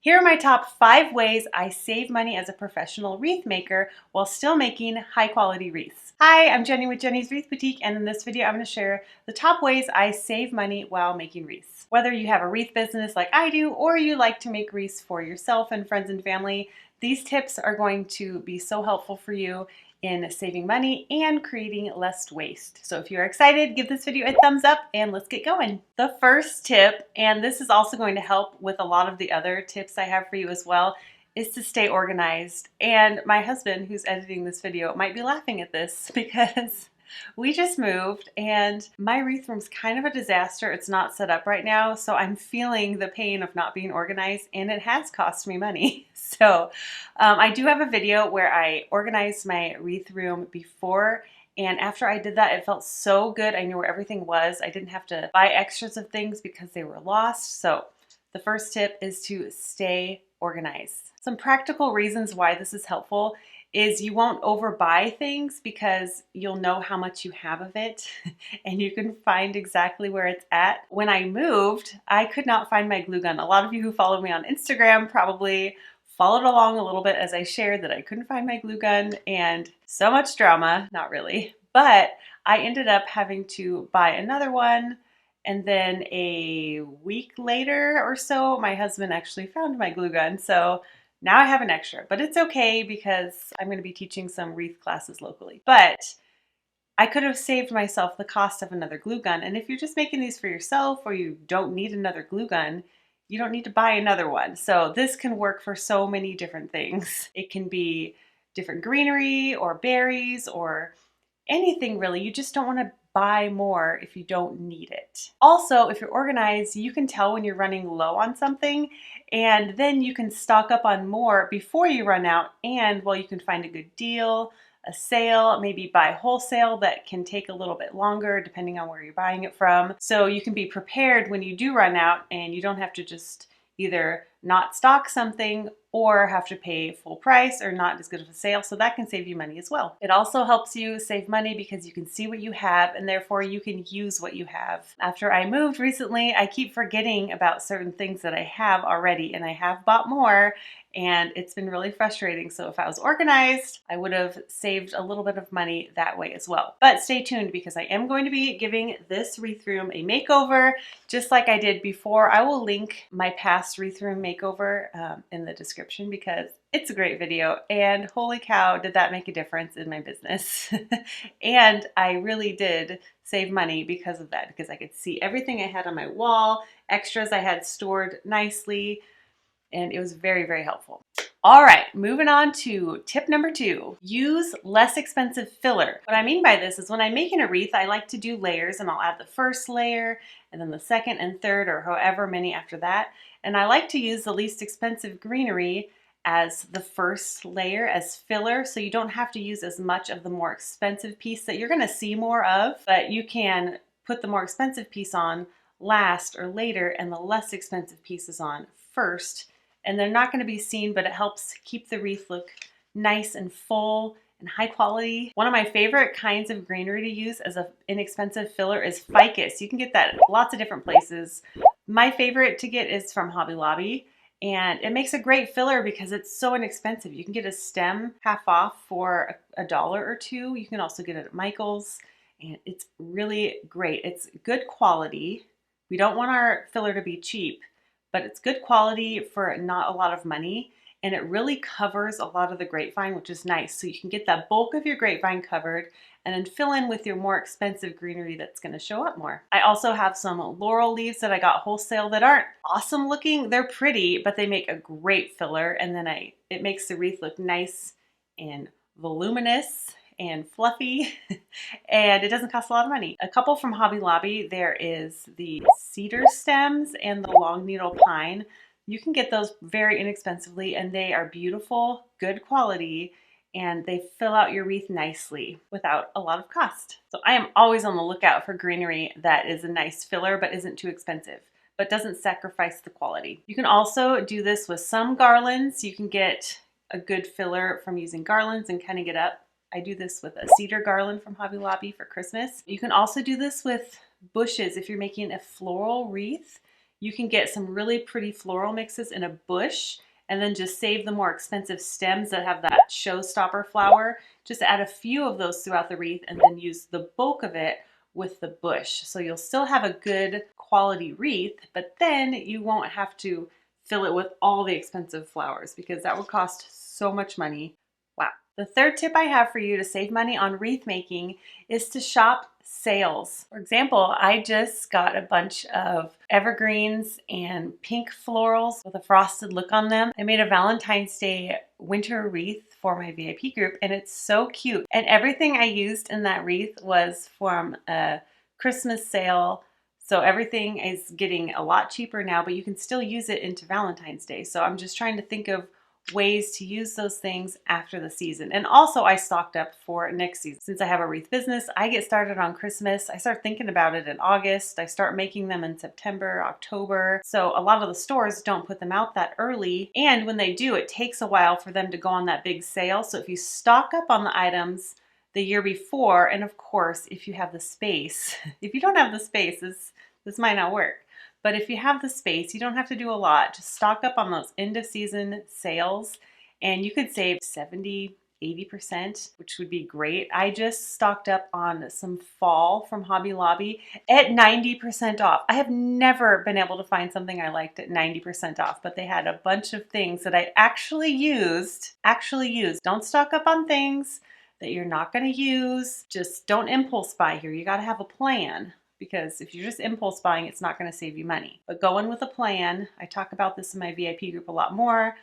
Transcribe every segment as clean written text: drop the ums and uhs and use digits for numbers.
Here are my top 5 ways I save money as a professional wreath maker while still making high quality wreaths. Hi, I'm Jenny with Jenny's Wreath Boutique, and in this video I'm going to share the top ways I save money while making wreaths. Whether you have a wreath business like I do, or you like to make wreaths for yourself and friends and family, these tips are going to be so helpful for you in saving money and creating less waste. So if you're excited, give this video a thumbs up and let's get going. The first tip, and this is also going to help with a lot of the other tips I have for you as well, is to stay organized. And my husband, who's editing this video, might be laughing at this because we just moved and my wreath room's kind of a disaster. It's not set up right now, so I'm feeling the pain of not being organized, and it has cost me money. So I do have a video where I organized my wreath room before, and after I did that, it felt so good. I knew where everything was. I didn't have to buy extras of things because they were lost. So the first tip is to stay organized. Some practical reasons why this is helpful is you won't overbuy things because you'll know how much you have of it and you can find exactly where it's at. When I moved, I could not find my glue gun. A lot of you who follow me on Instagram probably followed along a little bit as I shared that I couldn't find my glue gun, and so much drama, not really, but I ended up having to buy another one. And then a week later or so, my husband actually found my glue gun. So now I have an extra, but it's okay because I'm going to be teaching some wreath classes locally. But I could have saved myself the cost of another glue gun. And if you're just making these for yourself or you don't need another glue gun, you don't need to buy another one. So this can work for so many different things. It can be different greenery or berries or anything really. You just don't want to buy more if you don't need it. Also, if you're organized, you can tell when you're running low on something, and then you can stock up on more before you run out, and well, you can find a good deal, a sale, maybe buy wholesale that can take a little bit longer depending on where you're buying it from. So you can be prepared when you do run out, and you don't have to just either not stock something or have to pay full price or not as good of a sale. So that can save you money as well. It also helps you save money because you can see what you have and therefore you can use what you have. After I moved recently, I keep forgetting about certain things that I have already, and I have bought more, and it's been really frustrating. So if I was organized, I would have saved a little bit of money that way as well. But stay tuned because I am going to be giving this wreath room a makeover just like I did before. I will link my past wreath room makeover in the description because it's a great video, and holy cow, did that make a difference in my business. And I really did save money because of that, because I could see everything I had on my wall, extras I had stored nicely, and it was very, very helpful. All right, moving on to tip number 2, use less expensive filler. What I mean by this is when I'm making a wreath, I like to do layers, and I'll add the first layer and then the second and third or however many after that. And I like to use the least expensive greenery as the first layer as filler, so you don't have to use as much of the more expensive piece that you're gonna see more of, but you can put the more expensive piece on last or later and the less expensive pieces on first. And they're not going to be seen, but it helps keep the wreath look nice and full and high quality. One of my favorite kinds of greenery to use as an inexpensive filler is ficus. You can get that lots of different places. My favorite to get is from Hobby Lobby, and it makes a great filler because it's so inexpensive. You can get a stem half off for $1 or $2. You can also get it at Michael's, and it's really great. It's good quality. We don't want our filler to be cheap, but it's good quality for not a lot of money, and it really covers a lot of the grapevine, which is nice. So you can get that bulk of your grapevine covered and then fill in with your more expensive greenery that's gonna show up more. I also have some laurel leaves that I got wholesale that aren't awesome looking. They're pretty, but they make a great filler, and then it makes the wreath look nice and voluminous and fluffy, and it doesn't cost a lot of money. A couple from Hobby Lobby, there is the cedar stems and the long needle pine. You can get those very inexpensively, and they are beautiful, good quality, and they fill out your wreath nicely without a lot of cost. So I am always on the lookout for greenery that is a nice filler but isn't too expensive, but doesn't sacrifice the quality. You can also do this with some garlands. You can get a good filler from using garlands and cutting it up. I do this with a cedar garland from Hobby Lobby for Christmas. You can also do this with bushes. If you're making a floral wreath, you can get some really pretty floral mixes in a bush and then just save the more expensive stems that have that showstopper flower. Just add a few of those throughout the wreath and then use the bulk of it with the bush. So you'll still have a good quality wreath, but then you won't have to fill it with all the expensive flowers because that would cost so much money. Wow. The third tip I have for you to save money on wreath making is to shop sales. For example, I just got a bunch of evergreens and pink florals with a frosted look on them. I made a Valentine's Day winter wreath for my VIP group and it's so cute. And everything I used in that wreath was from a Christmas sale. So everything is getting a lot cheaper now, but you can still use it into Valentine's Day. So I'm just trying to think of ways to use those things after the season. And also I stocked up for next season. Since I have a wreath business, I get started on Christmas. I start thinking about it in August. I start making them in September, October. So a lot of the stores don't put them out that early. And when they do, it takes a while for them to go on that big sale. So if you stock up on the items the year before, and of course, if you have the space, if you don't have the space, this might not work. But if you have the space, you don't have to do a lot. Just stock up on those end of season sales and you could save 70, 80%, which would be great. I just stocked up on some fall from Hobby Lobby at 90% off. I have never been able to find something I liked at 90% off, but they had a bunch of things that I actually used. Don't stock up on things that you're not going to use. Just don't impulse buy here. You got to have a plan. Because if you're just impulse buying, it's not going to save you money. But go in with a plan. I talk about this in my VIP group a lot more,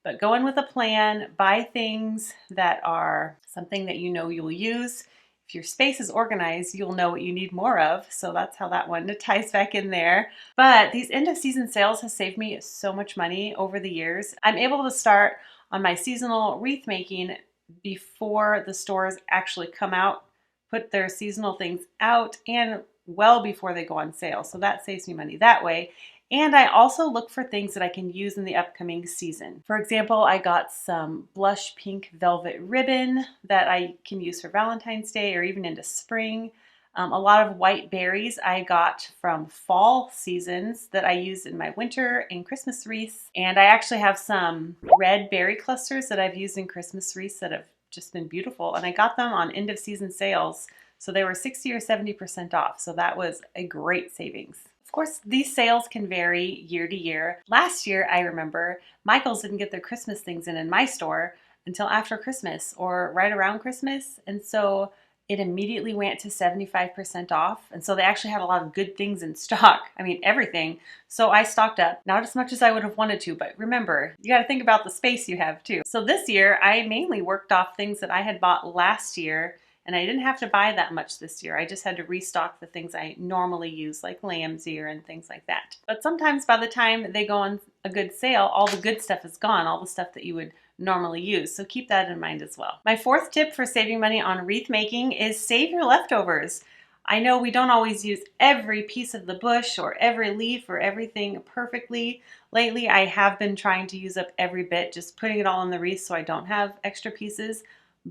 but go in with a plan, buy things that are something that you know you'll use. If your space is organized, you'll know what you need more of. So that's how that one ties back in there. But these end of season sales has saved me so much money over the years. I'm able to start on my seasonal wreath making before the stores actually come out, put their seasonal things out, and well before they go on sale. So that saves me money that way. And I also look for things that I can use in the upcoming season. For example, I got some blush pink velvet ribbon that I can use for Valentine's Day or even into spring. A lot of white berries I got from fall seasons that I use in my winter and Christmas wreaths. And I actually have some red berry clusters that I've used in Christmas wreaths that have just been beautiful. And I got them on end of season sales. So they were 60 or 70% off. So that was a great savings. Of course, these sales can vary year to year. Last year, I remember Michaels didn't get their Christmas things in my store until after Christmas or right around Christmas. And so it immediately went to 75% off. And so they actually had a lot of good things in stock. I mean, everything. So I stocked up, not as much as I would have wanted to, but remember, you got to think about the space you have too. So this year, I mainly worked off things that I had bought last year. And I didn't have to buy that much this year. I just had to restock the things I normally use, like lamb's ear and things like that. But sometimes by the time they go on a good sale, all the good stuff is gone, all the stuff that you would normally use. So keep that in mind as well. My fourth tip for saving money on wreath making is save your leftovers. I know we don't always use every piece of the bush or every leaf or everything perfectly. Lately, I have been trying to use up every bit, just putting it all in the wreath so I don't have extra pieces.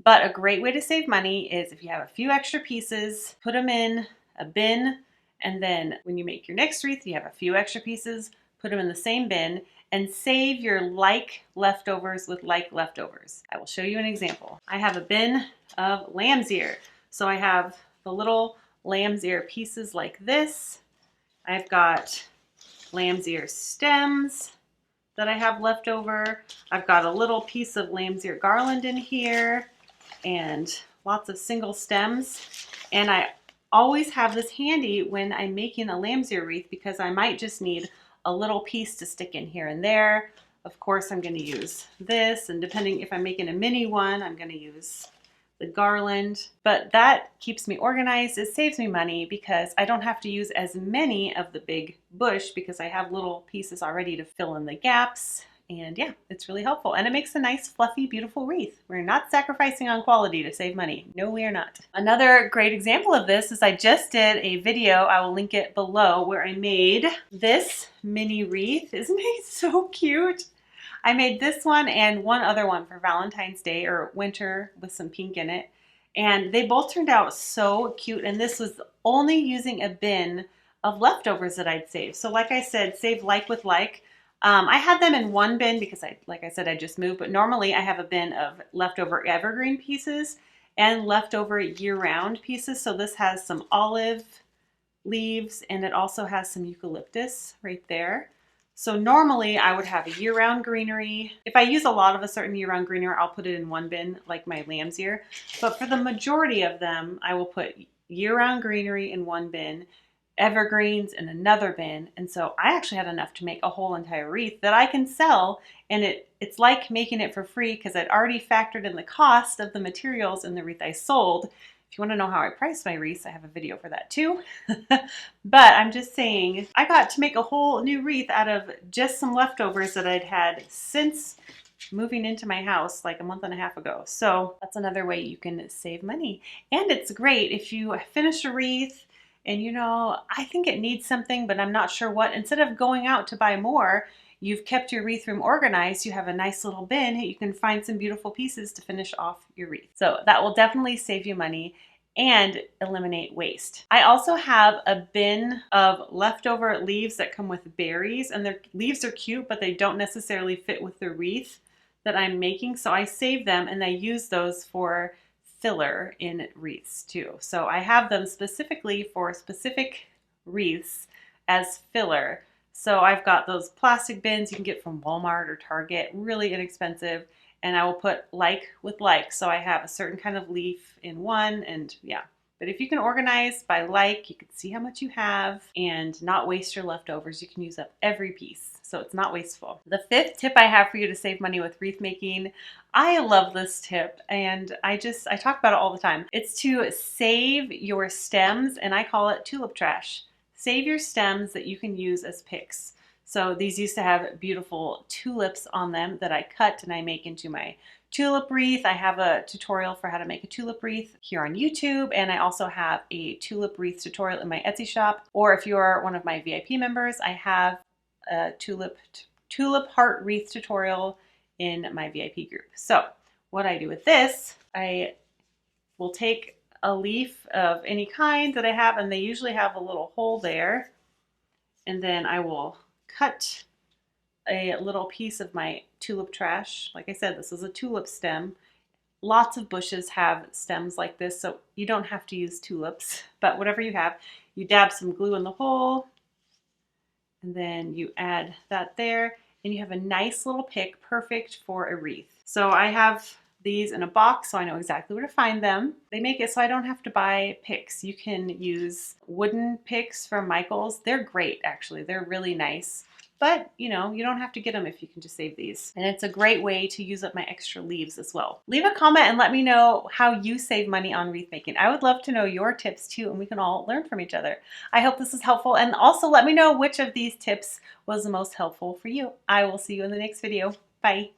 But a great way to save money is if you have a few extra pieces, put them in a bin, and then when you make your next wreath, you have a few extra pieces, put them in the same bin, and save your like leftovers with like leftovers. I will show you an example. I have a bin of lamb's ear. So I have the little lamb's ear pieces like this. I've got lamb's ear stems that I have left over. I've got a little piece of lamb's ear garland in here and lots of single stems. And I always have this handy when I'm making a lamb's ear wreath because I might just need a little piece to stick in here and there. Of course, I'm going to use this, and depending if I'm making a mini one, I'm going to use the garland. But that keeps me organized. It saves me money because I don't have to use as many of the big bush because I have little pieces already to fill in the gaps. And yeah, it's really helpful. And it makes a nice, fluffy, beautiful wreath. We're not sacrificing on quality to save money. No, we are not. Another great example of this is I just did a video, I will link it below, where I made this mini wreath. Isn't it so cute? I made this one and one other one for Valentine's Day or winter with some pink in it. And they both turned out so cute. And this was only using a bin of leftovers that I'd save. So like I said, save like with like. I had them in one bin because like I said, I just moved, but normally I have a bin of leftover evergreen pieces and leftover year-round pieces. So this has some olive leaves and it also has some eucalyptus right there. So normally I would have a year-round greenery. If I use a lot of a certain year-round greenery, I'll put it in one bin, like my lamb's ear. But for the majority of them, I will put year-round greenery in one bin, evergreens in another bin. And so I actually had enough to make a whole entire wreath that I can sell. And it's like making it for free because I'd already factored in the cost of the materials in the wreath I sold. If you want to know how I price my wreaths, I have a video for that too. But I'm just saying, I got to make a whole new wreath out of just some leftovers that I'd had since moving into my house like a month and a half ago. So that's another way you can save money. And it's great if you finish a wreath and you know, I think it needs something, but I'm not sure what. Instead of going out to buy more, you've kept your wreath room organized. You have a nice little bin. You can find some beautiful pieces to finish off your wreath. So that will definitely save you money and eliminate waste. I also have a bin of leftover leaves that come with berries, and their leaves are cute, but they don't necessarily fit with the wreath that I'm making. So I save them and I use those for filler in wreaths too. So I have them specifically for specific wreaths as filler. So I've got those plastic bins you can get from Walmart or Target, really inexpensive, and I will put like with like. So I have a certain kind of leaf in one, and yeah. But if you can organize by like, you can see how much you have and not waste your leftovers. You can use up every piece, so it's not wasteful. The fifth tip I have for you to save money with wreath making, I love this tip and I talk about it all the time. It's to save your stems, and I call it tulip trash. Save your stems that you can use as picks. So these used to have beautiful tulips on them that I cut and I make into my tulip wreath. I have a tutorial for how to make a tulip wreath here on YouTube, and I also have a tulip wreath tutorial in my Etsy shop. Or if you're one of my VIP members, I have a tulip heart wreath tutorial in my VIP group. So what I do with this, I will take a leaf of any kind that I have, and they usually have a little hole there, and then I will cut a little piece of my tulip trash. Like I said, this is a tulip stem. Lots of bushes have stems like this, so you don't have to use tulips, but whatever you have, you dab some glue in the hole, and then you add that there, and you have a nice little pick, perfect for a wreath. So I have these in a box so I know exactly where to find them. They make it so I don't have to buy picks. You can use wooden picks from Michael's. They're great, actually. They're really nice. But, you know, you don't have to get them if you can just save these. And it's a great way to use up my extra leaves as well. Leave a comment and let me know how you save money on wreath making. I would love to know your tips too, and we can all learn from each other. I hope this is helpful, and also let me know which of these tips was the most helpful for you. I will see you in the next video. Bye.